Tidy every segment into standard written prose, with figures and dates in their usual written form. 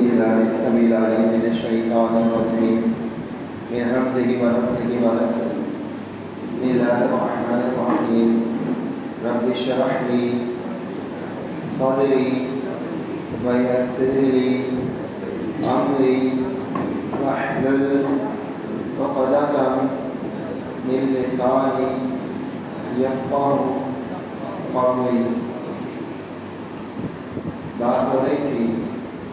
بالله السميع العليم من الشيطان الرجيم من همزه ونفخه ونفثه بسم الله الرحمن الرحيم رب اشرح لي صدري ويسر لي أمري واحلل عقدة من لساني يفقهوا قولي. بات ہو رہی تھی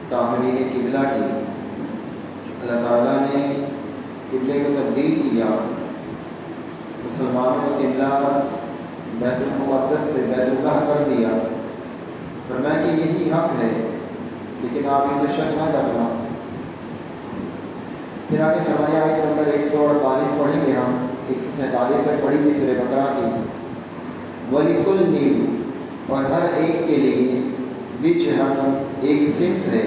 تعمیر قبلہ کی. اللہ تعالیٰ نے قبلے کو تبدیل کیا. مسلمانوں کا قبلہ بیت المقدس سے بیت اللہ کر دیا. فرمایا کہ یہی حق ہے لیکن آپ اس میں شک نہ کرنا. پھر آگے فرمایا آیت نمبر 148 پڑھیں گے ہم. 147 تک پڑھی تھی سورہ بقرہ کی. وَلِكُلٍّ اور ہر ایک کے لیے وجہۃ ایک سمت ہے.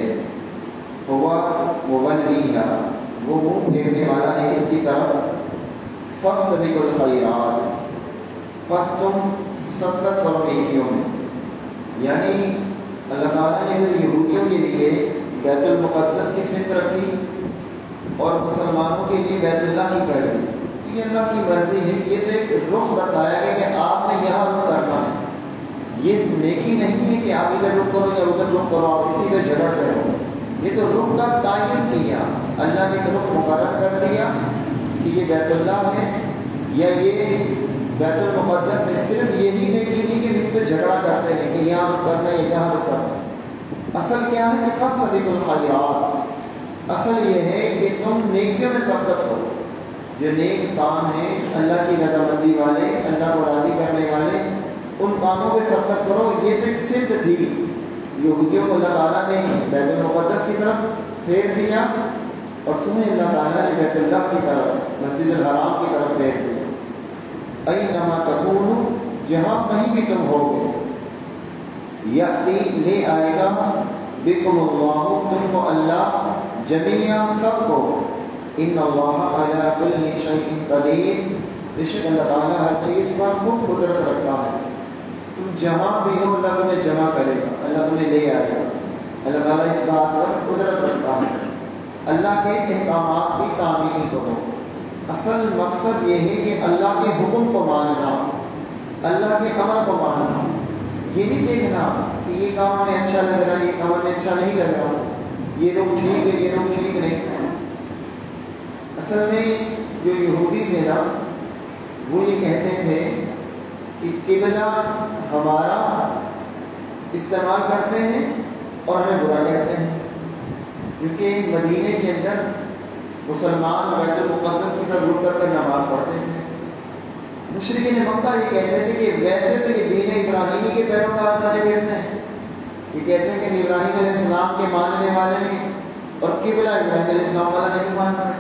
ہوا مولیھا وہ منہ پھیرنے والا ہے اس کی طرف. فاستبقوا الخیرات پس تم سبقت کرو نیکیوں میں. یعنی اللہ تعالیٰ نے اگر یہودیوں کے لیے بیت المقدس کی سمت رکھی اور مسلمانوں کے لیے بیت اللہ کی کر دی تو یہ اللہ کی مرضی ہے. یہ تو ایک رخ بتایا گیا کہ آپ نے یہاں رخ کرنا ہے. یہ نیکی نہیں ہے کہ آپ ادھر رخ کرو یا ادھر رخ کرو, آپ اسی پہ جھگڑ کرو. یہ تو رخ کا تعین کیا, اللہ نے ایک رخ مقرر کر دیا کہ یہ بیت اللہ ہے یا یہ بیت المقدس ہے. صرف یہی نیکی نہیں کہ اس پہ جھگڑا کرتے ہیں کہ یہاں رخ کرنا ہے یہاں رخ کرنا ہے. اصل کیا ہے کہ فاستبقوا الخیرات, اصل یہ ہے کہ تم نیکیوں میں سبقت کرو. جو نیک کام ہیں اللہ کی رضامندی والے, اللہ کو راضی کرنے والے, ان کاموں کے سبقت کرو. یہ تو ایک سمت تھی. یہودیوں کو اللہ تعالیٰ نے بیت المقدس کی طرف پھیر دیا اور تمہیں اللہ تعالیٰ نے بیت اللہ کی طرف, مسجد الحرام کی طرف پھیر دیا. اینما تکونوا جہاں کہیں بھی تم ہوگے, یاتی لے آئے گا بکم اللہ تم کو اللہ جمیعا سب کو. ان اللہ علی کل شیء قدیر بے شک اللہ تعالیٰ ہر چیز پر خوب قدرت رکھتا ہے. تم جہاں بھی ہو اللہ تمہیں جمع کرے گا, اللہ تمہیں لے آئے گا. اللہ تعالیٰ اس بات پر قدرت رکھتا ہے. اللہ کے احکامات کی تعمیل کرو. اصل مقصد یہ ہے کہ اللہ کے حکم کو ماننا, اللہ کے امر کو ماننا. یہ نہیں دیکھنا کہ یہ کام ہمیں اچھا لگ رہا ہے, یہ کام ہمیں اچھا نہیں لگ رہا, یہ لوگ ٹھیک ہے یہ لوگ ٹھیک نہیں. اصل میں جو یہودی تھے نا وہ یہ کہتے تھے کہ قبلہ ہمارا استعمال کرتے ہیں اور ہمیں برا کہتے ہیں. کیونکہ مدینے کے اندر مسلمان بیت المقدس کی طرف رک کر نماز پڑھتے تھے. مشرکین مکہ یہ کہتے تھے کہ ویسے تو یہ دین ابراہیمی کے پیروکار مانے پھرتے ہیں. یہ کہتے ہیں کہ ابراہیم علیہ السلام کے ماننے والے ہیں اور قبلہ ابراہیم علیہ السلام والا نہیں مانتا.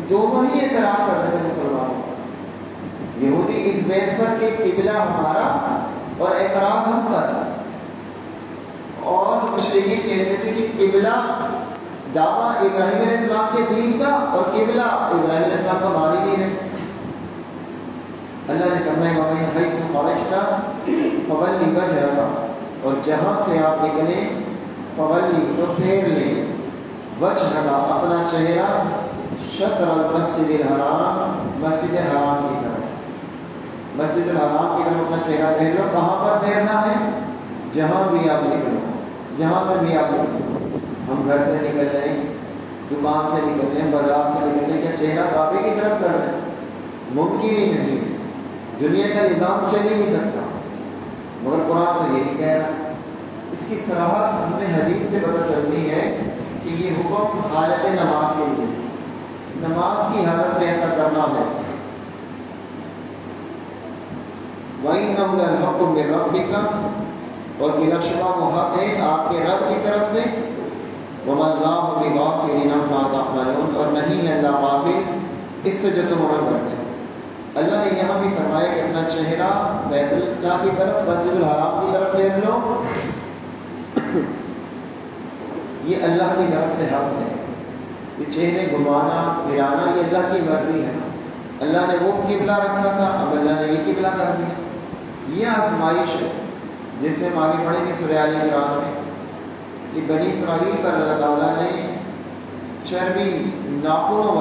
دونوں ہی اعتراض کرتے تھے مسلمانوں. یہودی اس بیس پر کہ قبلہ ہمارا اور اعتراض ہم پر, اور مشرکین کہتے تھے کہ قبلہ دعویٰ ابراہیم علیہ السلام کے دین کا اور قبلہ ابراہیم علیہ السلام کا مانی دین ہے. اللہ نے فرمایا وَمِنْ حَيْثُ خَرَجْتَ فَوَلِّ وَجْهَكَ اور جہاں سے آپ نکلیں فولی تو پھیر لیں وجهك اپنا چہرہ شطر المسجد الحرام مسجد حرام کی طرف. مسجد الحرام کی طرف اپنا چہرہ پھیر لو. کہاں پر پھیرنا ہے؟ جہاں بھی آپ نکلو, جہاں سے بھی آپ نکلو. ہم گھر سے نکل رہے ہیں, دکان سے نکل رہے ہیں, بازار سے نکل رہے ہیں, کیا چہرہ کعبے کی طرف کر رہے ہیں؟ ممکن ہی نہیں. دنیا کا نظام چل ہی نہیں سکتا. مگر قرآن تو یہی کہہ رہا ہے. اس کی صراحت ہمیں حدیث سے پتہ چلتی ہے کہ یہ حکم حالت نماز کے لیے, نماز کی حالت میں ایسا کرنا ہے. وَإِنَّهُ لَلْحَقُّ مِن رَّبِّكَ اور بلا شبہ وہ حق ہے آپ کے رب کی طرف سے. وَمَا اللَّهُ بِغَافِلٍ عَمَّا تَعْمَلُونَ اور نہیں ہے اللہ غافل اس سے جو تم عمل کرتے ہیں. اللہ نے یہاں بھی فرمایا کہ اپنا چہرہ بیت اللہ کی طرف مسجد الحرام کی طرف پھیر لو. یہ اللہ کی طرف سے حق ہے. یہ چہرے گھمانا پھرانا یہ اللہ کی مرضی ہے. اللہ نے وہ قبلہ رکھا تھا, اب اللہ نے یہ قبلہ کر دیا. یہ آزمائش ہے جس سے ہم آگے پڑھیں گے سورہ آل عمران میں. کہ بنی اسرائیل پر اللہ تعالیٰ نے چربی ناخنوں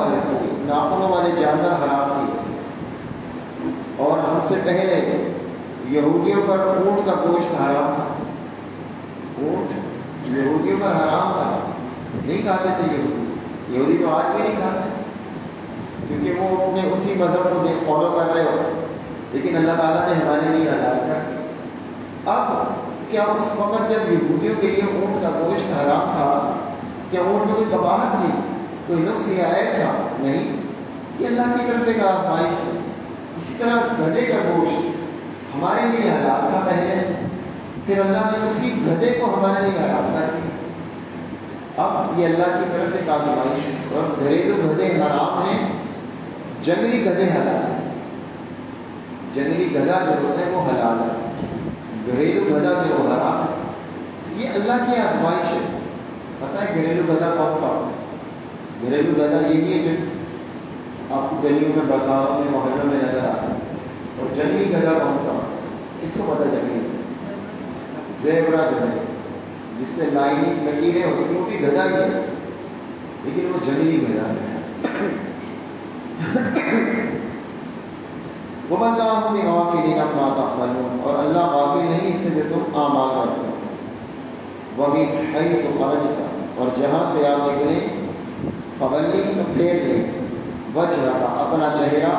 والے جانور حرام کیے تھے، اور ہم سے پہلے یہودیوں پر اونٹ کا گوشت حرام تھا۔ اونٹ یہودیوں پر حرام تھا، نہیں کھاتے تھے یہودی تو آج بھی نہیں کھاتے، کیونکہ وہ اپنے اسی مذہب کو فالو کر رہے ہو، لیکن اللہ تعالیٰ نے ہمارے لیے حلال کر دیا۔ اب کیا اس وقت جب یہودیوں کے لیے اونٹ کا گوشت حرام تھا، کیا اونٹ میں کوئی قباحت تھی، کوئی نقص یا عیب تھا؟ نہیں، یہ اللہ کی طرف سے کا آزمائش ہے۔ اسی طرح گدھے کا گوشت ہمارے لیے حلال تھا پہلے، پھر اللہ نے اسی گدھے کو ہمارے لیے حرام کر دیا۔ اب یہ اللہ کی طرف سے کا آزمائش ہے، اور گھریلو گدھے حرام ہیں، جنگلی گدھے حلال ہیں۔ جنگلی گدھا جو ہوتا ہے وہ حلال ہے، گھریلو گدھا جو حرام ہے۔ یہ اللہ کی آزمائش ہے۔ پتہ ہے گھریلو گدھا کون سا؟ گھریلو گدھا یہی ہے جو آپ کو گلیوں میں، بازاروں میں، محلوں میں نظر آتا ہے۔ اور جنگلی گدھا کون سا؟ کس کو پتہ جنگلی زیبرا جو ہے، جس پہ لائننگ لکیریں ہوتی ہیں، وہ بھی گدھا ہی ہے، لیکن وہ جنگلی گدھا ہے۔ وَمَا اللَّهُ بِغَافِلٍ عَمَّا تَعْمَلُونَ، اور اللہ غافل نہیں اس سے جو تم اعمال کرتے ہو۔ وَمِنْ حَيْثُ خَرَجْتَ، اور جہاں سے آپ نکلیں، فَوَلِّ، تو پھیر لیں، وجهك، اپنا چہرہ،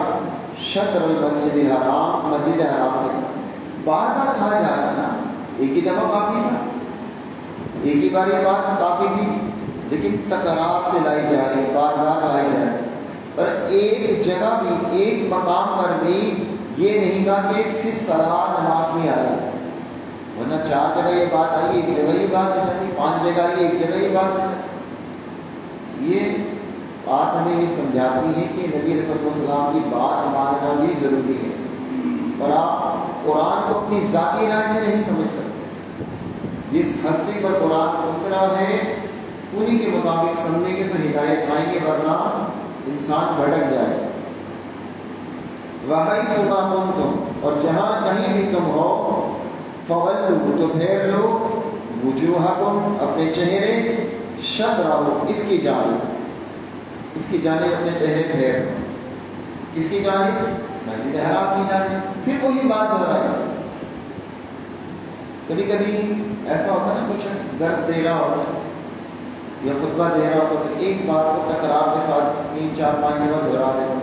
شطر المسجد الحرام، مسجد حرام کے۔ بار بار کہا جا رہا نا، ایک ہی دفعہ کافی تھا، ایک ہی بار یہ بات کافی تھی، لیکن تکرار سے لائی جا رہی، بار بار لائی جا رہی۔ اور ایک جگہ بھی، ایک مقام پر بھی یہ نہیں کہا کہ فی الصلاۃ، نماز میں آ رہی، ورنہ 4 جگہ یہ بات آئی، ایک جگہ یہ بات نہیں، 5 جگہ آئی، ایک جگہ یہ بات نہیں۔ یہ بات ہمیں یہ سمجھاتی ہے کہ نبی صلی اللہ علیہ وسلم کی بات ماننا بھی ضروری ہے، اور آپ قرآن کو اپنی ذاتی رائے سے نہیں سمجھ سکتے۔ جس ہستی پر قرآن اترا ہے انہی کے مطابق سمجھنے کے تو ہدایت آئیں گے، ورنہ انسان بھٹک جائے۔ وَحَيْثُ مَا كُنتُمْ، اور جہاں کہیں بھی تم ہو، فَوَلُّوا، تو پھیر لو، وجوہکم، اپنے چہرے، شطرہ، اس کی جانب، اس کی جانب اپنے چہرے پھیر لو۔ کس کی جانب؟ مسجد حرام کی جانب۔ پھر وہی بات دہرائی۔ کبھی کبھی ایسا ہوتا ہے نا، کچھ درس دے رہا ہوتا یا خطبہ دے رہا ہوتا تو ایک بات کو تکرار کے ساتھ 3 4 5 جگہ دہرا دیتا،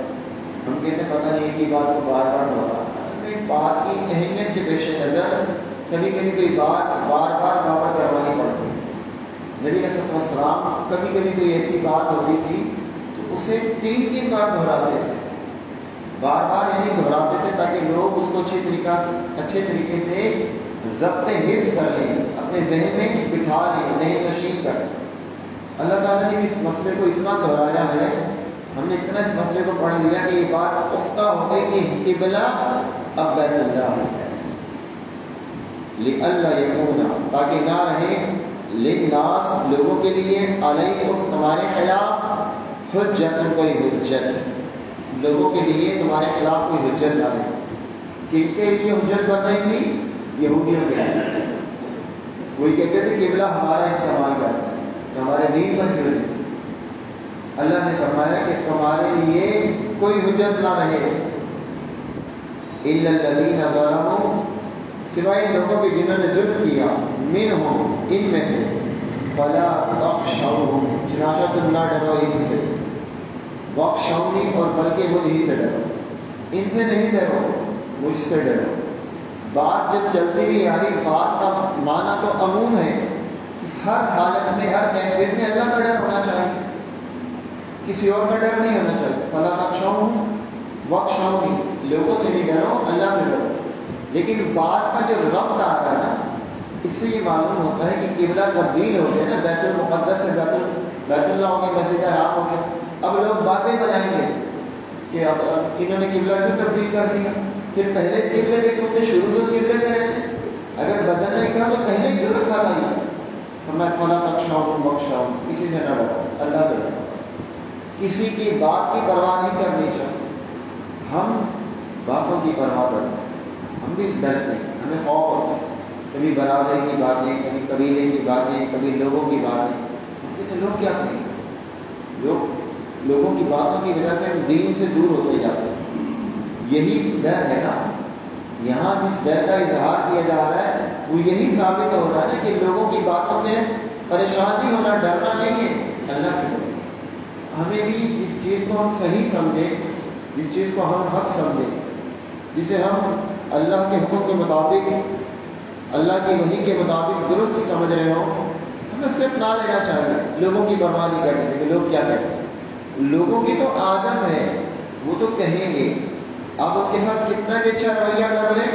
ہم کہتے ہیں پتہ نہیں ایک ہی بات کو بار بار دہرا۔ اصل میں بات کی اہمیت کے پیش نظر کبھی کبھی کوئی بات بار بار واپس کروانی پڑتی ہے۔ نبی علیہ السلام کبھی کبھی کوئی ایسی بات ہوتی تھی تو اسے 3 بار دہراتے تھے، بار بار یعنی دہراتے تھے تاکہ لوگ اس کو اچھے طریقے سے ضبط حفظ کر لیں، اپنے ذہن میں بٹھا لیں، ذہن نشین کر لیں۔ اللہ تعالیٰ نے اس مسئلے کو اتنا دہرایا ہے، ہم نے اتنا اس مسئلے کو پڑھ لیا کہ یہ بات پختہ ہو گئی کہ قبلہ اب بیت اللہ ہے، لِأَلَّا يَكُونَ، تاکہ نہ رہے، لِلنَّاسِ، لوگوں کے لیے، عَلَيْكُمْ، تمہارے خلاف، حجت، کوئی حجت، لوگوں کے لیے تمہارے خلاف کوئی حجت نہ رہے۔ کن کے لیے حجت بن رہی تھی؟ یہودیوں کے لیے۔ وہی کہتے تھے قبلہ ہمارا استعمال کرتا ہے، ہمارے دین پر کیوں نہیں؟ اللہ نے فرمایا کہ تمہارے لیے کوئی حجت نہ رہے، إِلَّا الَّذِينَ ظَلَمُوا، سوائے لوگوں کے جنہوں نے ظلم کیا، منہم، ان میں سے، فَلَا تَخْشَوْهُمْ، چنانچہ تم نہ ڈرو ان سے، وَاخْشَوْنِي، اور بلکہ مجھ ہی سے ڈرو، ان سے نہیں ڈرو، مجھ سے ڈرو۔ بات جو چلتی بھی آ رہی، بات کا معنی تو عموم ہے کہ ہر حالت میں، ہر کیفیت میں اللہ کا ڈر ہونا چاہیے، کسی اور کا ڈر نہیں ہونا چاہیے۔ فَلَا تَخْشَوْهُمْ وَاخْشَوْنِي، لوگوں سے نہیں ڈرو، اللہ سے ڈرو۔ لیکن بات کا جو ربط آ رہا ہے نا، اس سے یہ معلوم ہوتا ہے کہ قبلہ تبدیل ہو گیا نا، بیت المقدس سے بیت اللہ ہو گیا، مسجد حرام ہو گیا۔ اب لوگ باتیں بنائیں گے کہ اب انہوں نے قبلہ کیوں تبدیل کر دیا، پھر پہلے اس قبلے پہ کیوں تھے، شروع سے اس قبلے پہ رہتے، اگر بدلنا ہی کہا تو پہلے کیوں رکھا تھا یہ؟ فَلَا تَخْشَوْهُمْ وَاخْشَوْنِي، کسی سے نہ ڈرو، اللہ سے ڈرو، کسی کی بات کی پرواہ نہیں کرنی چاہیے۔ ہم باتوں کی پرواہ کرتے ہیں، ہم بھی ڈرتے ہیں، ہمیں خوف ہوتا ہے، کبھی برادری کی باتیں، کبھی قبیلے کی باتیں، کبھی لوگوں کی باتیں. لیکن لوگ کیا کہیں گے؟ لوگوں کی باتوں کی وجہ سے ہم دین سے دور ہوتے جاتے ہیں. یہی ڈر ہے نا، یہاں جس ڈر کا اظہار کیا جا رہا ہے وہ یہی ثابت ہو رہا ہے کہ لوگوں کی باتوں سے پریشان نہیں ہونا، ڈرنا نہیں ہے، اللہ سے ڈرنا. ہمیں بھی اس چیز کو ہم صحیح سمجھیں، جس چیز کو ہم حق سمجھیں، جسے ہم اللہ کے حکم کے مطابق، اللہ کی وحی کے مطابق درست سمجھ رہے ہوں، ہمیں اس کو اپنا لینا چاہیے. لوگوں کی پرواہ نہیں کرتے کہ لوگ کیا کہتے ہیں. لوگوں کی تو عادت ہے، وہ تو کہیں گے. آپ ان کے ساتھ کتنا بھی اچھا رویہ کر لیں،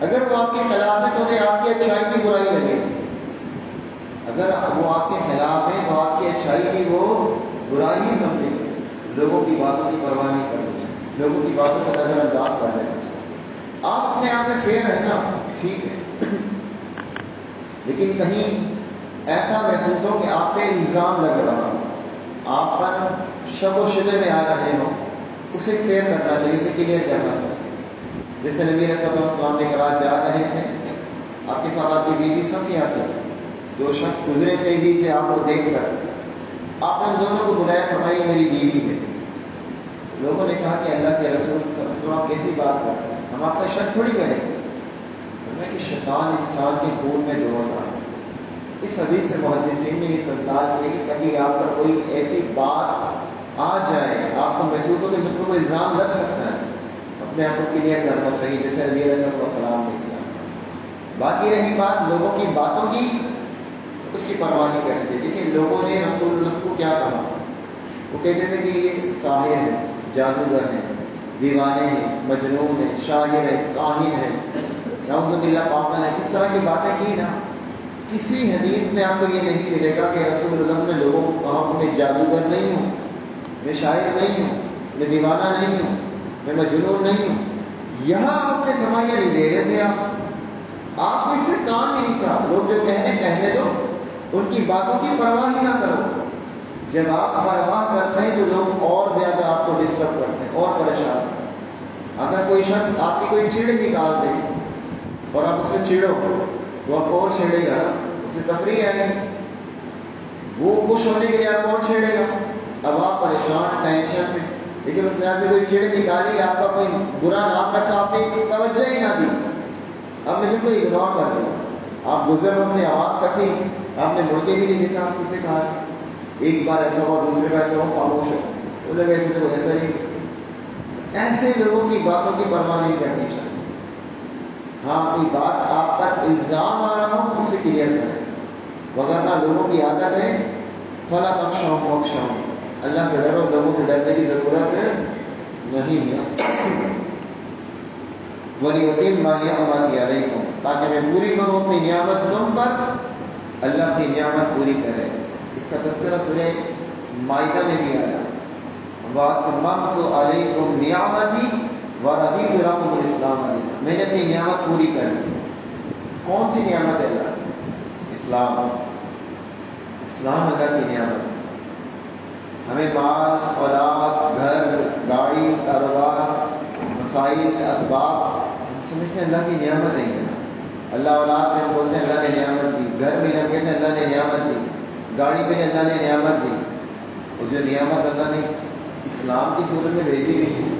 اگر وہ آپ کے خلاف ہے تو انہیں آپ کی اچھائی کی برائی لگے. اگر وہ آپ کے خلاف ہے تو آپ کی اچھائی کی وہ برائی ہی سمجھیں گے. لوگوں کی باتوں کی پرواہ نہیں کرنی چاہیے، لوگوں کی باتوں کو نظر انداز کر دینا چاہیے. آپ اپنے آپ میں فیئر ہے نا، ٹھیک ہے، لیکن کہیں ایسا محسوس ہو کہ آپ پہ الزام لگ رہا ہو، آپ پر شک و شبہ میں آ رہے ہو، اسے فیئر کرنا چاہیے، اسے کلیئر کرنا چاہیے. جیسے نبی علیہ السلام نے کہا جا رہے تھے، آپ کے ساتھ آپ کی بیوی صفیہ تھی. جو شخص گزرے تیزی سے آپ کو دیکھ کر، آپ نے دونوں کو بلایا، فرمائی میری بیوی ہے. لوگوں نے کہا کہ اللہ کے رسول صلی اللہ علیہ وسلم کیسی بات کرتے ہیں، ہم آپ کا شک تھوڑی کریں گے. کہ شیطان انسان کے خون میں دوڑتا ہے. اس حدیث سے محدثین نے یہ استدلال کیا کہ کبھی آپ پر کوئی ایسی بات آ جائے، آپ کو محسوس ہو کہ مجھ پر کوئی الزام لگ سکتا ہے، اپنے آپ کو کلیئر کرنا چاہیے، جیسے نبی علیہ السلام نے کیا. باقی رہی بات لوگوں کی باتوں کی، اس کی پرواہ نہیں کرتے. لیکن لوگوں نے رسول اللہ کو کیا کہا؟ وہ کہتے تھے کہ یہ ساحر ہے، جادوگر ہے، دیوانے ہیں، مجنون ہے، شاعر ہے، کاہن ہے، نعوذ باللہ پاگل ہے. اس طرح کی باتیں کی نا. کسی حدیث میں آپ کو یہ نہیں ملے گا کہ رسول اللہ نے لوگوں کو کہا میں جادوگر نہیں ہوں، میں شاعر نہیں ہوں، میں دیوانہ نہیں ہوں، میں مجنون نہیں ہوں. یہاں آپ نے سمجھ نہیں دے رہے تھے. آپ کو اس سے کام ہی نہیں تھا. لوگ جو کہنے دو، ان کی باتوں کی پرواہ ہی نہ کرو. جب آپ پرواہ کرتے ہیں تو لوگ اور زیادہ آپ کو ڈسٹرب کرتے ہیں اور پریشان کرتے ہیں. اگر کوئی شخص آپ کی کوئی چڑ نکال دے اور آپ اسے چڑھو، وہ آپ کو اور چھیڑے گا، اسے تفریح ہے نہیں، وہ خوش ہونے کے لیے آپ کو اور چھیڑے گا. اب آپ پریشان، ٹینشن میں. لیکن اس نے آپ کی کوئی چڑ نکالی، آپ کا کوئی برا نام رکھا، آپ نے توجہ ہی نہ دی، آپ نے بالکل اگنور کر دیا. آپ گزر سے آواز کسی، آپ نے مڑ کے بھی نہیں دیکھا. آپ کسے کہا؟ ایک بار ایسا ہوا، دوسرے بار ایسا ہوا، خاموش ہو. وہ لگا ایسے تو ایسا ہی. ایسے لوگوں کی باتوں کی پرواہ نہیں کرنی چاہیے. ہاں کوئی بات آپ پر الزام آ رہا ہو اسے کلیئر کریں، وغیرہ لوگوں کی عادت ہے فلا بخشاؤں بخشاؤں. اللہ سے ڈرو، لوگوں سے ڈرنے کی ضرورت نہیں ہے. وَلِيُتِمَّ نِعْمَتِهِ عَلَيْكُمْ، تاکہ میں پوری کروں اپنی نعمت تم پر. اللہ اپنی نعمت پوری کرے. اس کا تذکرہ سورہ مائدہ میں بھی آیا، وَأَتْمَمْتُ عَلَيْكُمْ نِعْمَتِي وَرَضِيتُ لَكُمُ الْإِسْلَامَ دِينًا. میں نے اپنی نعمت پوری کر دی. کون سی نعمت ہے اللہ؟ اسلام. اسلام اللہ کی نعمت. ہمیں مال، اولاد، گھر، گاڑی، کاروبار، مسائل، اسباب، ہم سمجھتے ہیں اللہ کی نعمت ہے. اللہ اولاد میں بولتے ہیں اللہ نے نعمت دی، گھر میں لگ کہتے ہیں اللہ نے نعمت دی، گاڑی پہ اللہ نے نعمت دی. اور جو نعمت اللہ نے اسلام کی صورت میں بھیجی ہوئی ہے،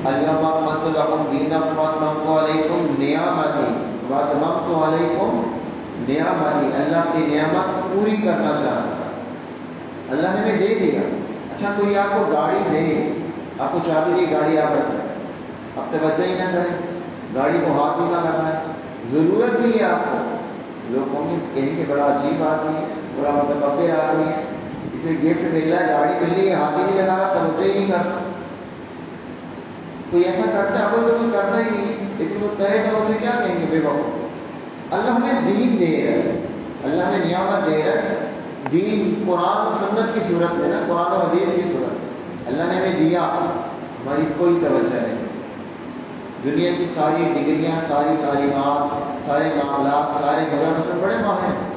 اليوم اکملت لکم دینکم واتممت علیکم نعمتی واتممت علیکم نعمتی. اللہ اپنی نعمت پوری کرنا چاہتا ہے. اللہ نے ہمیں دے دیا. اچھا کوئی آپ کو گاڑی دے، آپ کو چابی دی، گاڑی آپ رکھیں، اب توجہ ہی نہ کریں، گاڑی کو ہاتھ ہی نہ لگائیں. ضرورت بھی ہے آپ کو. لوگ کہیں کہ بڑا عجیب آدمی ہے، بڑا متکبر آدمی ہے، اسے گفٹ مل رہا ہے، گاڑی مل رہی ہے، ہاتھ ہی نہیں لگا رہا، توجہ ہی نہیں کرتا. کوئی ایسا کرتا ہے، کوئی تو کوئی کرتا ہی نہیں، لیکن وہ کرے تو اسے کیا کہیں گے؟ بے وقوف. اللہ ہمیں دین دے رہا ہے، اللہ ہمیں نعمت دے رہا ہے. دین قرآن و سنت کی صورت میں نا، قرآن و حدیث کی صورت اللہ نے ہمیں دیا. ہماری کوئی توجہ نہیں. دنیا کی ساری ڈگریاں، ساری تعلیمات، سارے معاملات، سارے گھروں میں بڑے ماہر ہیں،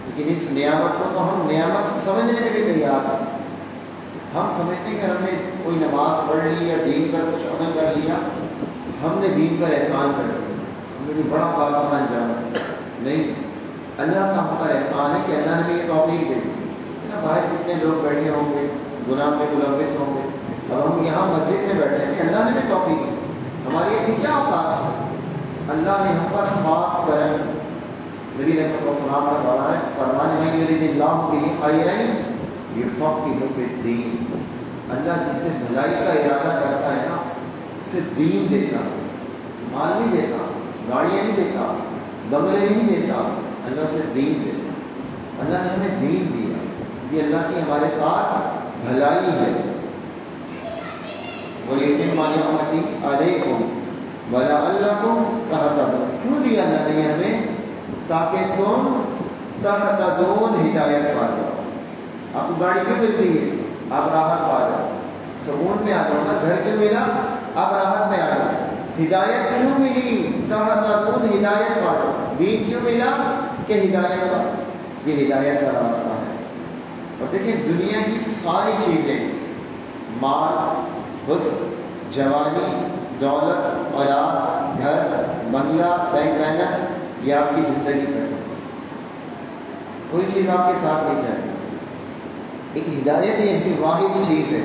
لیکن اس نعمت کو تو ہم نعمت سمجھنے کے لیے تیار ہیں. ہم سمجھتے ہیں کہ ہم نے کوئی نماز پڑھ لی یا دین پر کچھ عمل کر لیا، ہم نے دین پر احسان کر دیا، ہم کوئی بڑا کارنامہ انجام نہیں، اللہ کا ہم پر احسان ہے کہ اللہ نے بھی یہ توفیق دے دی نا۔ باہر کتنے لوگ بیٹھے ہوں گے گناہ میں ملوث ہوں گے، اور ہم یہاں مسجد میں بیٹھے ہیں، اللہ نے بھی توفیق دی، ہماری اپنی کیا اوقات ہے؟ اللہ نے ہم پر خاص کرم، نبی علیہ السلام کا فرمان ہے یرید اللہ بہ خیرا یفقہہ فی الدین، اللہ جس سے بھلائی کا ارادہ کرتا ہے نا اسے دین دیتا، مال نہیں دیتا، گاڑیاں نہیں دیتا، بنگلے نہیں دیتا، اللہ اسے دین دیتا۔ اللہ نے ہمیں دین دیا، یہ اللہ کی ہمارے ساتھ بھلائی ہے۔ وَلِيُتِمَّ نِعْمَتِهُ عَلَيْكُمْ وَلَعَلَّكُمْ تَهْتَدُونَ، کیوں دیا اللہ نے ہمیں؟ تاکہ تم تہتدون، ہدایت پا جاؤ۔ آپ کو گاڑی کیوں ملتی ہے؟ آپ راحت پا جاؤ، سکون میں آ جاؤ نا۔ گھر کیوں ملا؟ آپ راحت میں آ جاؤ۔ ہدایت کیوں ملی؟ تہتدون، ہدایت پا جاؤ۔ دین کیوں ملا؟ کہ ہدایت پا، یہ ہدایت کا راستہ ہے۔ اور دیکھیں دنیا کی ساری چیزیں، مال، حسن، جوانی، دولت، اولاد، گھر، بنگلہ، بینک بیلنس، یہ آپ کی زندگی کا ہے، کوئی چیز آپ کے ساتھ نہیں جائے۔ ایک ہدایت ہی ایسی واحد چیز ہے،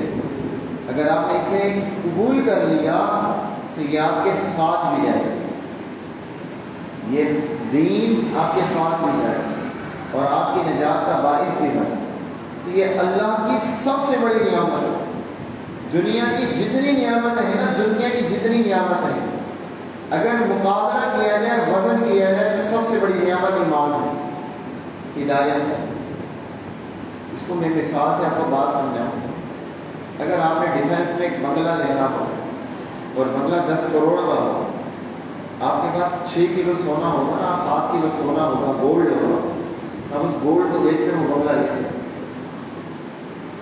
اگر آپ نے اسے قبول کر لیا تو یہ آپ کے ساتھ بھی جائے گا، یہ دین آپ کے ساتھ بھی جائے گا اور آپ کی نجات کا باعث بھی بنے۔ تو یہ اللہ کی سب سے بڑی نعمت ہے۔ دنیا کی جتنی نعمت ہے نا، دنیا کی جتنی نعمت ہے، اگر مقابلہ کیا جائے، وزن کیا جائے تو سب سے بڑی نعمت ایمان ہے، ہدایت ہے۔ اس کو میں مثال سے آپ کو بات سمجھاؤں۔ اگر آپ نے ڈیفینس میں ایک بنگلہ لینا ہو اور بنگلہ 10 کروڑ کا ہو، آپ کے پاس 6 کلو سونا ہوگا نا، 7 کلو سونا ہوگا، گولڈ ہوگا، اب اس گولڈ کو بیچ کر وہ بنگلہ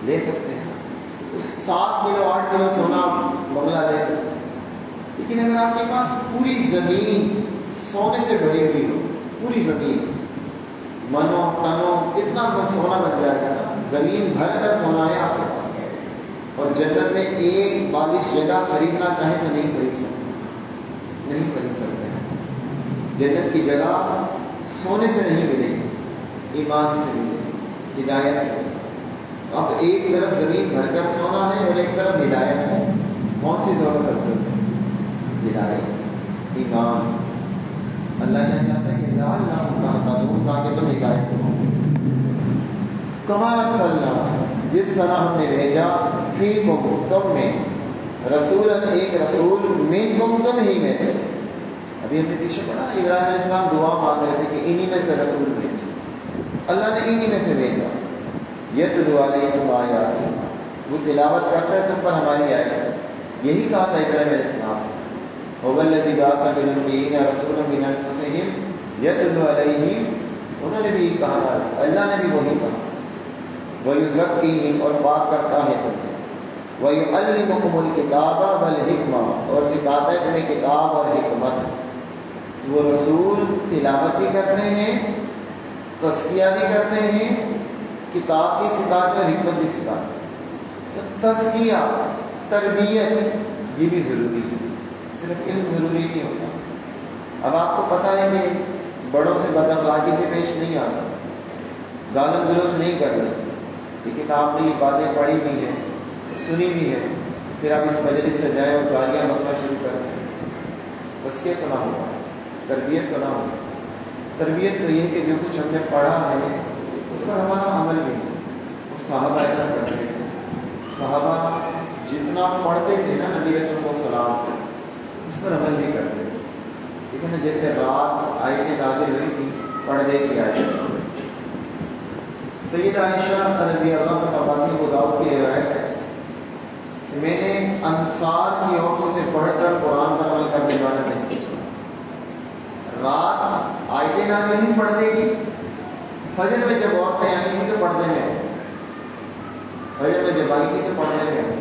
لے سکتے ہیں، اس 7 کلو 8 کلو سونا بنگلہ لے سکتے ہیں۔ لیکن اگر آپ کے پاس پوری زمین سونے سے بھری ہوئی ہو، پوری زمین منو تنو کتنا سونا بن جائے گا نا، زمین بھر کر سونا ہے آپ کے پاس، اور جنت میں ایک بالش جگہ خریدنا چاہیں تو نہیں خرید سکتے، نہیں خرید سکتے ہیں۔ جنت کی جگہ سونے سے نہیں ملے گی، ایمان سے ملے گی، ہدایت سے۔ اب ایک طرف زمین بھر کر سونا ہے اور ایک طرف ہدایت ہے، کون سی دولت رکھ سکتے ہیں؟ ہدایت، ایمان۔ اللہ کیا چاہتا ہے کہ لعلکم تہتدون، تاکہ تم ہدایت کو پاؤ۔ کما ارسلنا، جس طرح ہم نے بھیجا، فیکم، تم میں، رسول، ایک رسول، منکم، تم ہی میں سے۔ ابھی ہم نے پیچھے پڑھا ابراہیم علیہ السلام دعا مانگ رہے تھے کہ انہی میں سے رسول بھیجو، اللہ نے انہی میں سے بھیجا۔ یتلو علیکم آیاتی، وہ تلاوت کرتا ہے تم پر ہماری آیات۔ یہی کہا تھا ابراہیم علیہ السلام، هو الذی بعث بالنبیین رسولا من انفسہم یتلو علیہم، انہوں نے بھی کہا تھا، اللہ نے بھی وہی کہا۔ وَيُزَكِّيهِمْ، اور پاک کرتا ہے تمہیں۔ وَيُعَلِّمُكُمُ الْكِتَابَ وَالْحِکْمَةَ، اور سکھاتا ہے تمہیں کتاب اور حکمت۔ وہ رسول تلاوت بھی کرتے ہیں، تزکیہ بھی کرتے ہیں، کتاب بھی سکھاتے اور حکمت بھی سکھاتے ہیں۔ تو تزکیہ، تربیت، یہ بھی ضروری ہے، صرف علم ضروری نہیں ہوتا۔ اب آپ کو پتہ ہے کہ بڑوں سے بد اخلاقی سے پیش نہیں آتا، گالم گلوچ نہیں کر رہے، لیکن آپ نے یہ باتیں پڑھی بھی ہیں، سنی بھی ہے، پھر آپ اس مجلس سے جائیں اور گالیاں بکنا شروع کر دیں، تزکیہ تو نہ ہوگا، تربیت تو نہ ہوگی۔ تربیت تو یہ کہ جو کچھ ہم نے پڑھا ہے اس پر ہمارا عمل بھی ہے۔ اور صحابہ ایسا کر رہے تھے، صحابہ جتنا پڑھتے تھے نا نبی رسول اللہ صلی اللہ علیہ وسلم سے، اس پر عمل بھی کرتے تھے۔ لیکن جیسے رات آیتیں نازل ہوئی تھی، پردے کی آیتیں، سیدہ عائشہ رضی اللہ عنہ فرماتی ہیں، ابو داؤد کی روایت ہے کہ میں نے انصار کی عورتوں سے پڑھ کر قرآن پر عمل کرنے والا نہیں، رات آیتیں نازل ہوئی پردے کی، فجر میں جب عورتیں آئی تھیں تو پردے میں آئی، فجر میں جب آئی تھی تو پردے میں آئی۔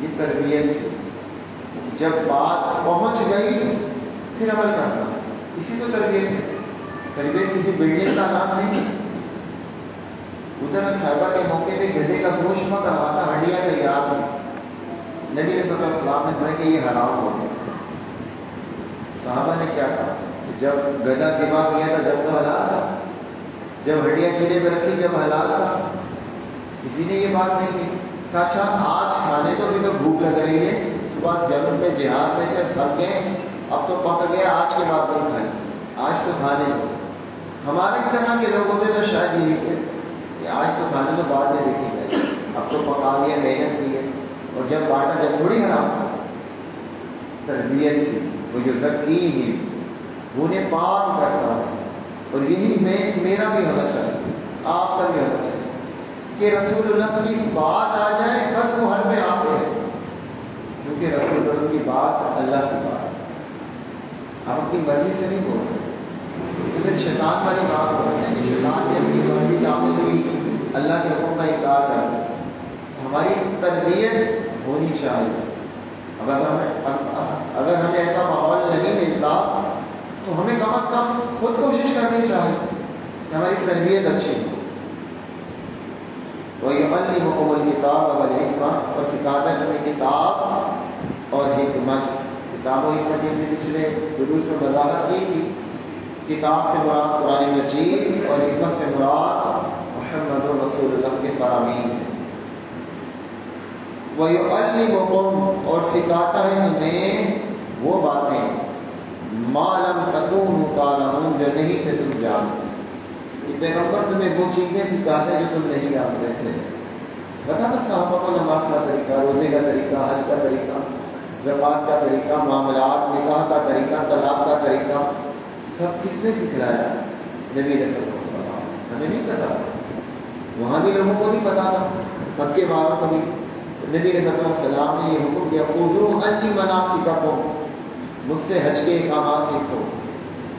یہ تربیت تھی، جب بات پہنچ گئی پھر عمل کرنا، اسی کو تربیت ہے۔ تربیت کسی بلڈنگ کا نام نہیں۔ ادھر صحابہ کے موقع پہ گدھے کا گوشت نہ کرواتا، ہڈیاں تیار تھی، نبی صلی اللہ علیہ وسلم نے کہا کہ یہ حرام ہو گیا۔ صحابہ نے کیا کہا؟ جب گدا ذبح کیا تھا جب تو حلال تھا، جب ہڈیاں چولہے پہ رکھی جب حلال تھا. کسی نے یہ بات نہیں کی. کہا اچھا آج کھانے تو بھی تو بھوک لگ رہی ہے، صبح جنگ میں جہاد میں جب تھک گئے اب تو پک گیا، آج کے بعد نہیں کھائیں، آج تو کھانے دو. ہمارے طرح کے لوگ ہوتے تو شاید یہی کہ آج تو کھانے تو بعد میں دیکھی جائے، اب تو پکا لیا، محنت کی ہے. اور جب بانٹا جب تھوڑی حرام تھا. تربیت تھی وہ جو ذکی ہی وہ انہیں پاک کرتا ہے. اور یہی ذہن میرا بھی ہونا چاہیے، آپ کا بھی ہونا چاہیے کہ رسول اللہ کی بات آ جائے بس وہ ہر پہ آپ ہے، کیونکہ رسول اللہ کی بات اللہ کی بات. آپ اپنی مرضی سے نہیں بول رہے تو پھر شیطان والی بات ہو رہی ہے کہ شیطان نے اپنی مرضی تعمیل کی، اللہ کے حکم کا انکار کر دیا. ہماری تربیت ہونی چاہیے. اگر ہمیں ایسا ماحول نہیں ملتا تو ہمیں کم از کم خود کوشش کرنی چاہیے کہ ہماری تربیت اچھی ہو. وَيُعَلِّمُكُمُ الْكِتَابَ وَالْحِكْمَةَ، اور سکھاتا ہے تمہیں کتاب اور حکمت. کتاب و حکمت نے پچھلے دروس میں وضاحت کی تھی. کتاب سے مراد قرآن مجید اور حکمت سے مراد محمد رسول اللہ کے فرامین ہے. وَيُعَلِّمُكُمْ، اور سکھاتا ہے تمہیں وہ باتیں مَا لَمْ تَكُونُوا تَعْلَمُونَ، جو نہیں تھے تم جانتے. پیغمبر تمہیں وہ چیزیں سکھاتے جو تم نہیں جانتے تھے. بتا نا صحابہ کو نماز کا طریقہ، روزے کا طریقہ، حج کا طریقہ، زکوٰۃ کا طریقہ، معاملات، نکاح کا طریقہ، طلاق کا طریقہ، سب کس نے سکھلایا؟ نبی علیہ السلام. ہمیں نہیں پتا، وہاں بھی لوگوں کو نہیں پتا تھا، مکے والوں کو بھی. نبی علیہ السلام نے یہ حکم دیا خُذُوا عَنِّی مَنَاسِکَکُم، مجھ سے حج کے احکامات سیکھو.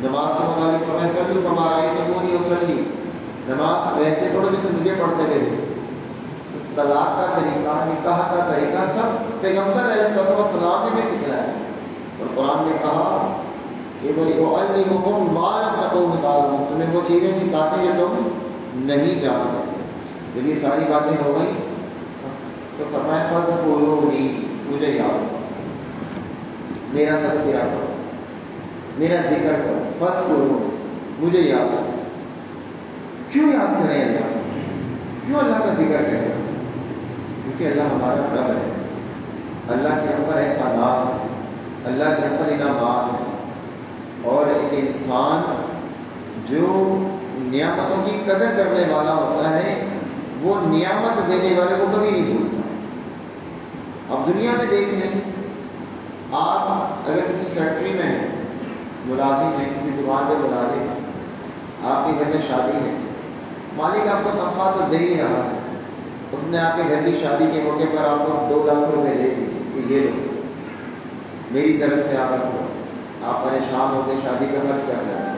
نماز کے متعلق فرمایا صلوا کما رأیتمونی اصلی، نماز ویسے پڑھو جیسے مجھے پڑھتے ہوئے. طلاق کا طریقہ، نکاح کا طریقہ سب پیغمبر علیہ السلام نے بھی سکھلایا. اور قرآن نے کہا کہ وَيُعَلِّمُكُم مَا لَمْ تَكُونُوا تَعْلَمُونَ، تمہیں وہ چیزیں سکھاتے جو تم نہیں جانتے. جب یہ ساری باتیں ہو گئی تو فرمایا فَاذْكُرُونِی، مجھے یاد کرو، میرا تذکرہ کرو، میرا ذکر کرو. فَاذْكُرُونِی، مجھے یاد کرو. کیوں یاد کریں اللہ؟ کیوں اللہ کا ذکر کریں؟ کیونکہ اللہ ہمارا رب ہے. اللہ کے اوپر احسانات ہیں، اللہ کے اوپر انعامات ہیں. اور ایک انسان جو نعمتوں کی قدر کرنے والا ہوتا ہے وہ نعمت دینے والے کو کبھی نہیں بھولتا. اب دنیا میں دیکھ لیں، آپ اگر کسی فیکٹری میں ہیں، ملازم ہیں، کسی دکان پہ ملازم ہیں، آپ کے گھر میں شادی ہے، مالک آپ کو تنخواہ تو دے ہی رہا ہے. اس نے آپ کے گھر کی شادی کے موقع پر آپ کو 2 لاکھ روپے دے دیے کہ یہ لو میری طرف سے آپ رکھو. آپ پریشان ہو کے شادی کا خرچ کر رہے ہیں.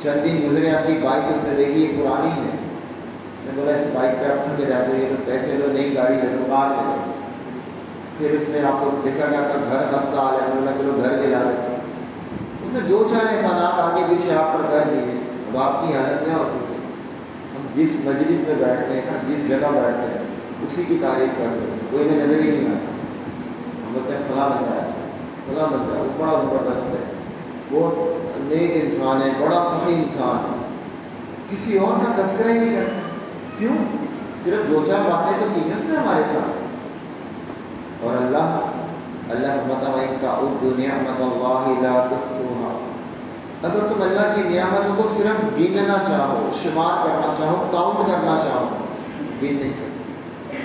چند دن گزرے، آپ کی بائک اس نے دیکھی یہ پرانی ہے، اس نے بولا اس بائک پہ آپ تھک جاتے ہو، یہ لو پیسے لو، نئی گاڑی لے لو، کار لے لو. پھر اس نے آپ کو دیکھا کہ آپ کا گھر ہفتہ آ جائے، بولا چلو گھر دلا دیتے. اس نے 2-4 احسانات آگے پیچھے آپ پر کر دیے. اب آپ کی حالت کیا ہوتی ہے؟ ہم جس مجلس میں بیٹھتے ہیں، جس جگہ بیٹھتے ہیں، اسی کی تعریف کرتے ہیں، کوئی میں نظر ہی نہیں آتا. ہم بولتے ہیں فلاں بندہ ہے، فلاں بندہ ہے، وہ بڑا زبردست ہے، وہ نیک انسان ہے، بڑا صحیح انسان ہے. کسی اور کا تذکرہ ہی نہیں کرتا. کیوں؟ صرف 2-4 باتیں تو کی اس نے ہمارے ساتھ. اور اللہ وَإِن تَعُدُّوا نِعْمَتَ اللَّهِ لَا تُحْصُوهَا، اگر تم اللہ کی نعمتوں کو صرف گننا چاہو، شمار کرنا چاہو، کاؤنٹ کرنا چاہو، گن نہیں سکتے.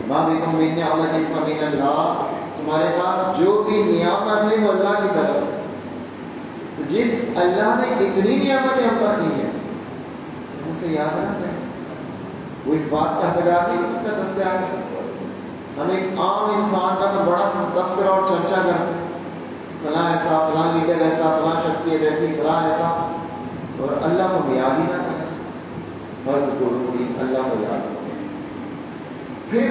مَا بِكُم مِّن نِّعْمَةٍ فَمِنَ اللَّهِ، تمہارے پاس جو بھی نعمت ہے وہ اللہ کی طرف سے. تو جس اللہ نے اتنی نعمتیں ہم پر دی ہیں ہم اسے یاد نہ کریں، وہ اس بات کا حقدار نہیں اس کا تذکرہ کریں. ہم ایک عام انسان کا تو بڑا تذکرہ اور چرچا کرتے ہیں، فلاں ایسا، فلاں لیڈر ایسا، فلاں شخصیت ایسی، فلاں ایسا، اور اللہ کو یاد ہی نہ کریں. فَاذْكُرُونِی، اللہ کو یاد کریں. پھر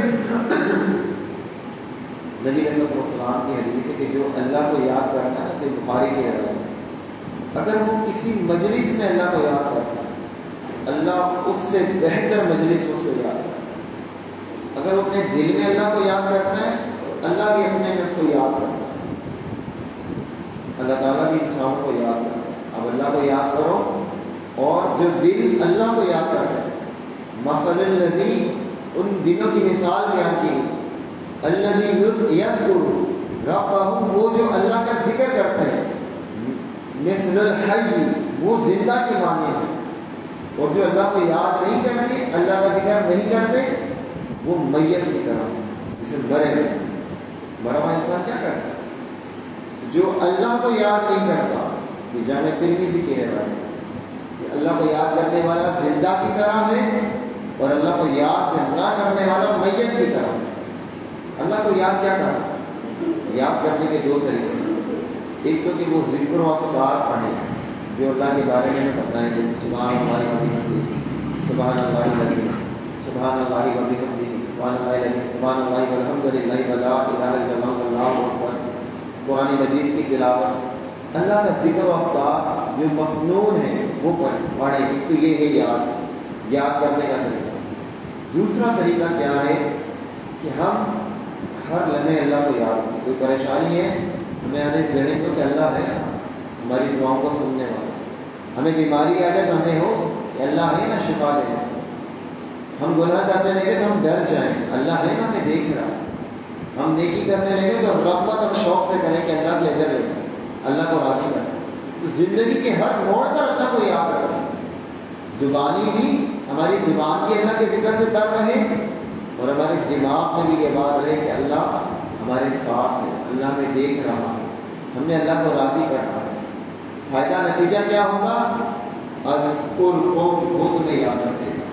نبی علیہ السلام کی حدیث ہے کہ جو اللہ کو یاد کرتا ہے نا، صرف بخاری کی روایت، اگر وہ کسی مجلس میں اللہ کو یاد کرتا ہے، اللہ اس سے بہتر مجلس میں اس کو یاد کرتا ہے. اگر وہ اپنے دل میں اللہ کو یاد کرتا ہے، اللہ بھی اپنے میں اس کو یاد کرتا ہے. اللہ تعالیٰ بھی انسانوں کو یاد کرتا ہے. اب اللہ کو یاد کرو اور جو دل اللہ کو یاد کرتا ہے. مثل الذی، ان دلوں کی مثال بیان کی. الذی یذکر ربہ، وہ جو اللہ کا ذکر کرتا ہے. مثل الحی، وہ زندہ کی معنی ہے. اور جو اللہ کو یاد نہیں کرتے، اللہ کا ذکر نہیں کرتے، وہ میت کی طرح جسے مرے مرا ہوا انسان کیا کرتا ہے؟ جو اللہ کو یاد نہیں کرتا، یہ جامع ترمذی کی روایت ہے کہ اللہ کو یاد کرنے والا زندہ کی طرح ہے اور اللہ کو یاد نہ کرنے والا میت کی طرح ہے. اللہ کو یاد کیا کرنا؟ یاد کرنے کے دو طریقے ہیں. ایک تو کہ وہ ذکر و اذکار پڑھیں جو اللہ کے بارے میں ہمیں بتائیں، جیسے سبحان اللہ و بحمدہ، سبحان اللہ العظیم، سبحان اللہ و بحمدہ، سبحان اللہ العظیم، سبحان اللہ والحمد للہ ولا الہ الا اللہ واللہ اکبر. قرآن مجید کی تلاوت، اللہ کا ذکر و اذکار جو مسنون ہے وہ پڑھیں. تو یہ ہے یاد کرنے کا طریقہ. دوسرا طریقہ کیا ہے کہ ہم ہر لمحے اللہ کو یاد کریں. کوئی پریشانی ہے ہمیں آنے ذہن کو کہ اللہ ہے ہماری دعاؤں کو سننے والا. ہمیں بیماری آ جائے تو ہمیں ہو کہ اللہ ہے نا شفا دینے. ہم گناہ کرنے لگے تو ہم ڈر جائیں، اللہ ہے نا ہمیں دیکھ رہا. ہم نیکی کرنے لگے تو رغبت اور شوق سے کریں کہ اللہ سے ادھر لے اللہ کو راضی کریں. تو زندگی کے ہر موڑ پر اللہ کو یاد رکھیں. زبانی بھی ہماری زبان کی اللہ کے ذکر سے تر رہے اور ہمارے دماغ میں بھی یہ بات رہے کہ اللہ ہمارے ساتھ ہے، اللہ ہمیں دیکھ رہا ہے، ہم نے اللہ کو راضی کرنا ہے. فائدہ نتیجہ کیا ہوگا؟ وہ تمہیں یاد رکھے گا،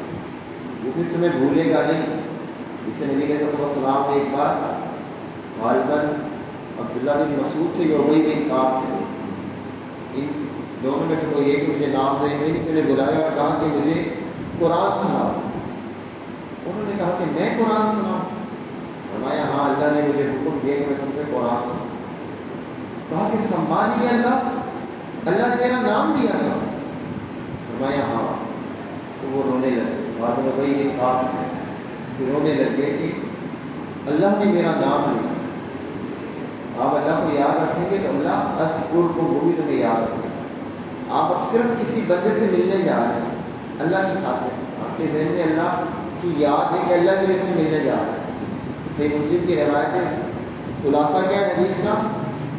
وہ بھی تمہیں بھولے گا نہیں. جسے نبی علیہ السلام نے ایک بار غالباً عبداللہ بن مسعود تھے، ابی بن کعب تھے، ان دونوں میں سے کوئی ایک مجھے نام سے میں نے بلایا اور کہا کہ مجھے قرآن سنا. انہوں نے کہا کہ میں قرآن سناؤں؟ فرمایا ہاں، اللہ نے مجھے حکم دیا کہ میں تم سے قرآن سناؤں. کہا کہ سمانی اللہ نے میرا نام لیا تھا. فرمایا ہاں. تو وہ رونے لگے. بعد میں وہی ایک کام ہے کہ رونے لگے کہ اللہ نے میرا نام لیا. آپ اللہ کو یاد رکھیں گے تو اللہ اذکر کو وہ بھی تمہیں یاد رکھے. آپ اب صرف کسی بندے سے ملنے جا رہے ہیں اللہ کی خاطر، آپ کے ذہن میں اللہ کی یاد ہے کہ اللہ کے لیے سے ملنے جا رہے ہیں. صحیح مسلم کی روایت ہے. خلاصہ کیا ہے حدیث کا؟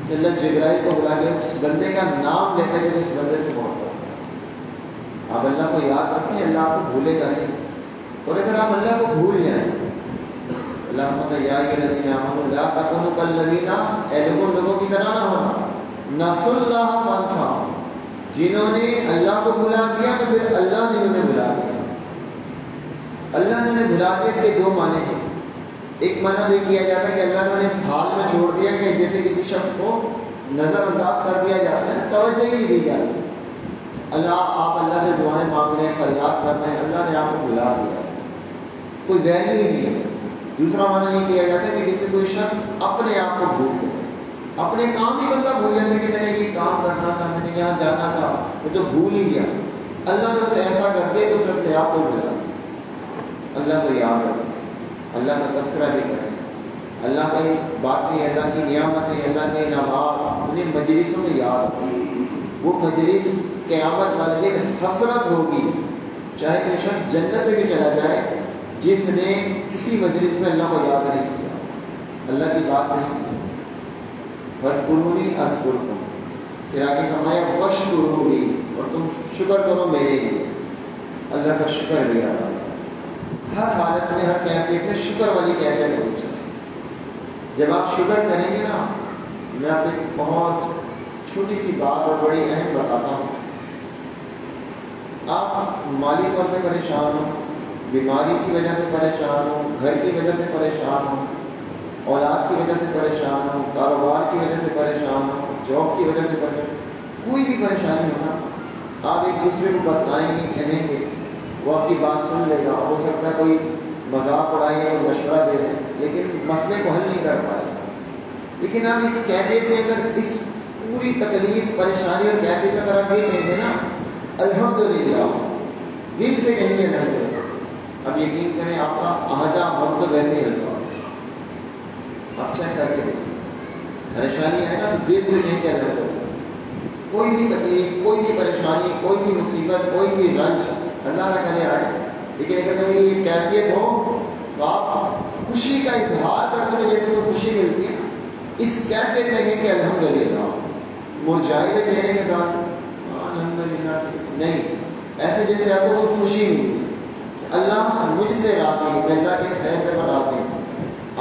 کہ اللہ جبرائیل کو بلا کے اس بندے کا نام لیتے تھے اس بندے سے محبت. آپ اللہ کو یاد رکھیں، اللہ آپ کو بھولے گا نہیں. اور اگر آپ اللہ کو بھول جائیں، اللہ یا الذین آمنوا لا تکونوا کالذین، اے لوگوں کی طرح نہ ہونا، نسوا اللہ فانساہم، جنہوں نے اللہ کو بھلا دیا تو پھر اللہ نے انہیں بھلا دیا. اللہ نے انہیں بھلا دیا، اس کے دو معنی ہیں. ایک معنی یہ کیا جاتا ہے کہ اللہ نے انہیں اس حال میں چھوڑ دیا کہ جیسے کسی شخص کو نظر انداز کر دیا جاتا ہے، توجہ ہی نہیں دی جاتی. آپ اللہ سے دعائیں مانگ رہے ہیں، فریاد کر رہے ہیں، اللہ نے آپ کو بھلا دیا، کوئی ویلیو ہی نہیں ہے. دوسرا معنی یہ کیا جاتا ہے کہ جسے کوئی شخص اپنے آپ کو بھول گئے، اپنے کام ہی بندہ بھول جاتا ہے کہ میں نے یہ کام کرنا تھا، میں نے یہاں جانا تھا، وہ تو بھول ہی گیا. اللہ نے اسے ایسا کر دیا تو اسے اپنے آپ کو بھلا. اللہ کو یاد رکھیں، اللہ کا تذکرہ بھی کریں. اللہ کی باتیں، اللہ کی نعمتیں، اللہ کے انعامات انہیں مجلسوں میں یاد رکھیں. وہ مجلس قیامت والے دن حسرت ہوگی، چاہے کوئی شخص جنت میں بھی چلا جائے جس نے کسی مجلس میں اللہ کو یاد نہیں کیا، اللہ کی بات نہیں کی. فاذکرونی اذکرکم، پھر آگے فرمایا واشکرونی، اور تم شکر کرو میرے لیے. اللہ کا شکر بھی ادا کرو. ہر حالت میں، ہر کیفیت میں شکر والی کیفیت ہونی چاہیے. جب آپ شکر کریں گے نا، میں آپ کو ایک بہت چھوٹی سی بات اور بڑی اہم بتاتا ہوں. آپ مالی طور پہ پریشان ہو، بیماری کی وجہ سے پریشان ہو، گھر کی وجہ سے پریشان ہو، اولاد کی وجہ سے پریشان ہو، کاروبار کی وجہ سے پریشان ہو، جاب کی وجہ سے پریشان ہو، کوئی بھی پریشانی ہو نا، آپ ایک دوسرے کو بتائیں گے، کہیں گے، وہ آپ کی بات سن لے گا. ہو سکتا ہے کوئی مذاق اڑائے اور مشورہ دے دیں، لیکن مسئلے کو حل نہیں کر پائے. لیکن آپ اس کیفیت میں، اگر اس پوری تکلیف، پریشانی اور کیفیت میں اگر آپ یہ کہیں گے نا الحمدللہ، دل سے کہیں گے الحمدللہ، اب یقین کریں آپ کا آدھا وقت ویسے ہی ہلکا. آپ چیک کر کے دیکھیں، پریشانی ہے نا تو دل سے کہیں گے الحمدللہ. کوئی بھی تکلیف، کوئی بھی پریشانی، کوئی بھی مصیبت، کوئی بھی رنج اللہ نہ کرے آئے، لیکن اگر تمہیں یہ کیفیت ہو تو آپ خوشی کا اظہار کرتے ہوئے جیسے کوئی خوشی ملتی ہے، اس کیفیت میں ہے کہ الحمدللہ، مرجائے ہوئے چہرے کے ساتھ الحمدللہ نہیں، ایسے جیسے آپ کو کوئی خوشی ملتی ہے، اللہ مجھ سے راضی ہے، میں اللہ کے اس فیصلے پر راضی ہوں،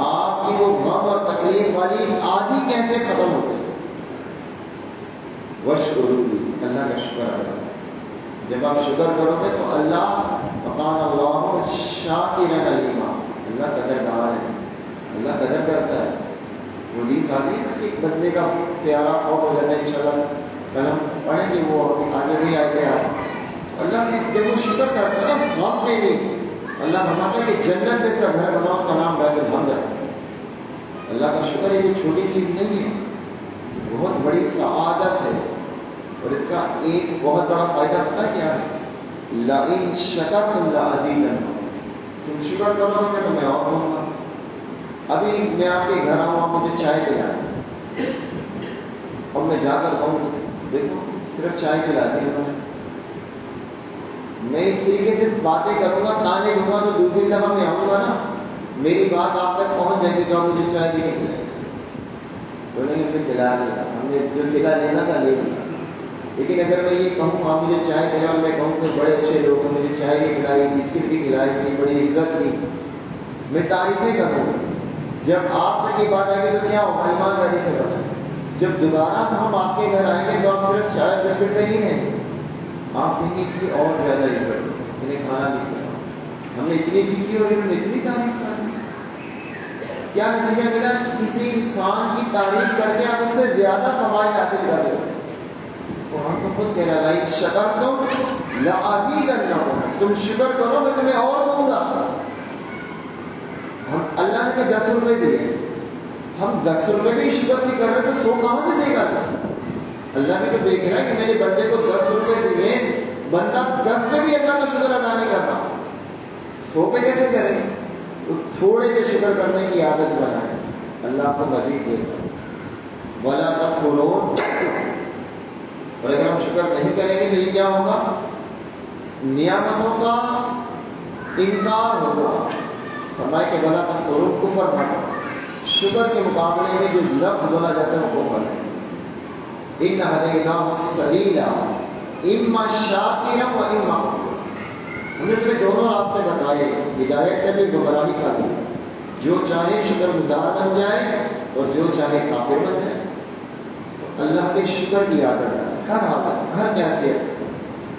آپ کی وہ غم اور تکلیف والی آدھی کیفیت ختم ہوتی ہے۔ وشکروا، اللہ کا شکر ادا کرو۔ جب آپ شکر کرو گے تو اللہ وقان اللہ شاکرا علیما، اللہ قدردار ہے، اللہ قدر کرتا ہے۔ وہ حدیث آتی ہے نا کہ ایک بندے کا پیارا خوف ہو جاتا ہے، انشاءاللہ کل ہم پڑھیں گے، وہ آگے بھی آئے اللہ کے جب وہ شکر کرتا ہے نا اس غم میں بھی، اللہ فرماتا ہے کہ جنت میں اس کا گھر بنا، اس کا نام بیت الحمد ہے۔ اللہ کا شکر یہ کوئی چھوٹی چیز نہیں ہے، بہت بڑی سعادت ہے، اور اس کا ایک بہت بڑا فائدہ پتہ کیا ہے؟ لَإِن شَكَرْتُمْ لَأَزِيدَنَّكُمْ، تم شکر کرو گے تو میں اور دوں گا۔ ابھی میں آپ کے گھر آؤں، آپ مجھے چائے پلائیں اور میں جا کر کہوں دیکھو صرف چائے پلا دی انہوں نے، میں اس طریقے سے باتیں کروں گا، تانے دوں گا، تو دوسری دفعہ میں آؤں گا نا، میری بات آپ تک پہنچ جائے گی تو آپ مجھے چائے بھی نہیں پلائیں گے، تو نہیں ہم نے پلا دیا، ہم نے جو صلہ لینا تھا لے لیا۔ لیکن اگر میں یہ کہوں آپ مجھے چائے پلاؤ، اور میں کہوں کہ بڑے اچھے لوگ ہیں، مجھے چائے بھی پلائی، بسکٹ بھی کھلائی، اتنی بڑی عزت دی، میں تعریفیں کروں گا، جب آپ تک یہ بات آئے گی تو کیا ہوگا؟ ایمانداری سے بتائیں، جب دوبارہ ہم آپ کے گھر آئیں گے تو آپ صرف چائے بسکٹ میں نہیں رہیں گے، آپ کہیں گے کہ اور زیادہ عزت، انہیں کھانا بھی کھلاؤ، ہم نے اتنی سیکھی اور انہوں نے اتنی تعریف کر دی۔ کیا نتیجہ ملا؟ کسی انسان کی تعریف کر کے آپ اس سے زیادہ فوائد حاصل کر لیتے ہیں۔ اور ہم تو خود کہہ رہا لائن شکرتم لأزیدنکم، تم شکر کرو میں تمہیں اور دوں گا۔ ہم اللہ نے ہمیں 10 روپے دیے، ہم 10 روپے بھی شکر نہیں کر رہے تو 100 کہاں سے دے گا؟ اللہ نے تو دیکھ رہا ہے کہ میرے بندے کو 10 روپے دیے، بندہ 10 پہ بھی اللہ کا شکر ادا نہیں کر رہا، 100 پہ کیسے کریں؟ تو تھوڑے پہ شکر کرنے کی عادت بنائیں، اللہ آپ کو مزید دے گا۔ وَلَا تَكْفُرُونَ، اور اگر ہم شکر نہیں کریں گے تو یہ کیا ہوگا؟ نعمتوں کا انکار ہوگا۔ فرمائے کہ وَلَا تَكْفُرُونَ، کفر نہ کرو، شکر کے مقابلے میں جو لفظ بولا جاتا ہے وہ کفر ہے۔ إِنَّ هَدَيْنَاهُ السَّبِيلَ إِمَّا شَاكِرًا وَإِمَّا كَفُورًا، ہم نے تمہیں دونوں راستے بتائے، ہدایت کا بھی، گمراہی کا بھی، جو چاہے شکر گزار بن جائے اور جو چاہے کافر بن جائے۔ تو اللہ کے شکر کی عادت ہے ہر حالت، ہر کیفیت،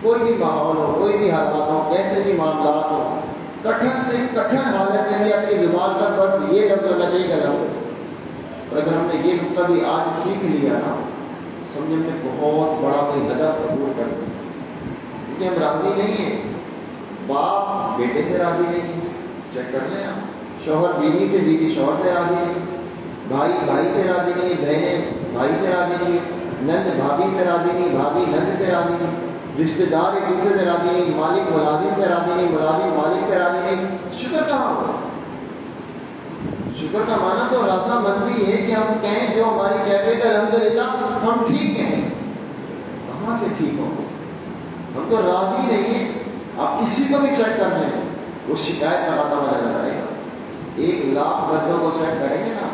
کوئی بھی ماحول ہو، کوئی بھی حالات ہو، کیسے بھی معاملات ہو، کٹھن سے کٹھن حالت میں بھی اپنی زبان پر بس یہ لفظ ہونا چاہیے کہ الحمدللہ۔ اور اگر ہم نے یہ نقطہ بھی آج سیکھ لیا نا، سمجھے میں بہت بڑا کوئی ہدف قبول کر دیں، کیونکہ ہم راضی نہیں ہیں، باپ بیٹے سے راضی نہیں، چیک کر لیں آپ، شوہر بیوی سے، بیوی شوہر سے راضی نہیں، بھائی بھائی سے راضی نہیں، بہنیں بھائی سے راضی نہیں، نند بھابھی سے راضی نہیں، بھابھی نند سے راضی نہیں، رشتہ دار ایک دوسرے سے راضی نہیں، مالک ملازم سے راضی نہیں، ملازم مالک سے راضی نہیں، شکر کہاں ہوگا؟ شکر کا معنی تو رضا مندی ہے کہ ہم کہیں جو ہماری کیفیت الحمدللہ ہم ٹھیک ہیں، کہاں سے ٹھیک ہوں گے؟ ہم تو راضی نہیں ہیں۔ آپ کسی کو بھی چیک کر لیں، وہ شکایت لگاتا ہوا نظر آئے گا۔ 1,00,000 بندوں کو چیک کریں گے نا،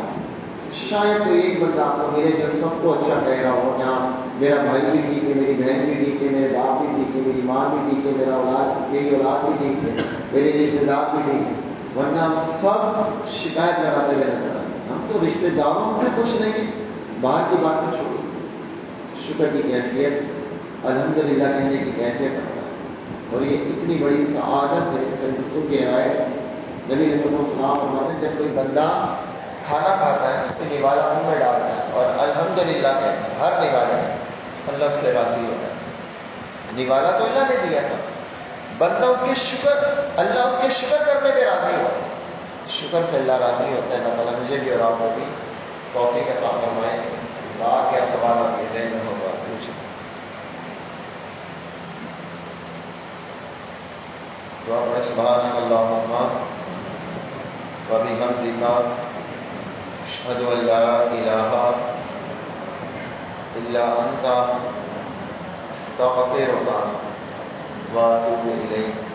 شاید تو ایک بندہ آپ کو میرے جو سب کو اچھا کہہ رہا ہو، جہاں میرا بھائی بھی ٹھیک ہے، میری بہن بھی ٹھیک ہے، میرے باپ بھی ٹھیک ہے، میری ماں بھی ٹھیک ہے، میری اولاد بھی ٹھیک ہے، میرے رشتے دار بھی ٹھیک ہے، ورنہ ہم سب شکایت لگاتے ہوئے نظر آتے ہیں۔ ہم تو رشتے داروں سے خوش نہیں ہیں، باہر کی بات کو چھوڑو، شکر کی کیفیت الحمدللہ کہنے کی کیفیت ہے، اور یہ اتنی بڑی سعادت ہے۔ سنتوں کی روایت نبی علیہ السلام فرماتے ہیں جب کوئی بندہ کھانا کھاتا ہے تو نوالا منہ میں ڈالتا ہے اور الحمدللہ کہتا ہے، ہر نوالے میں اللہ سے راضی ہوتا ہے۔ نوالا تو اللہ نے دیا تھا، بندہ اس کے شکر، اللہ اس کے شکر کرنے پہ راضی ہوا، شکر سے اللہ راضی ہوتا ہے۔ اللہ تعالیٰ مجھے بھی اور آپ کو بھی توفیق عطا فرمائے۔ بات یا سوال آپ کے ذہن میں ہوگا پوچھیں۔ دعا پڑھیں۔ سبحانک اللہم وبحمدک اشہد ان لا الہ الا انت أستغفرك وأتوب إليك.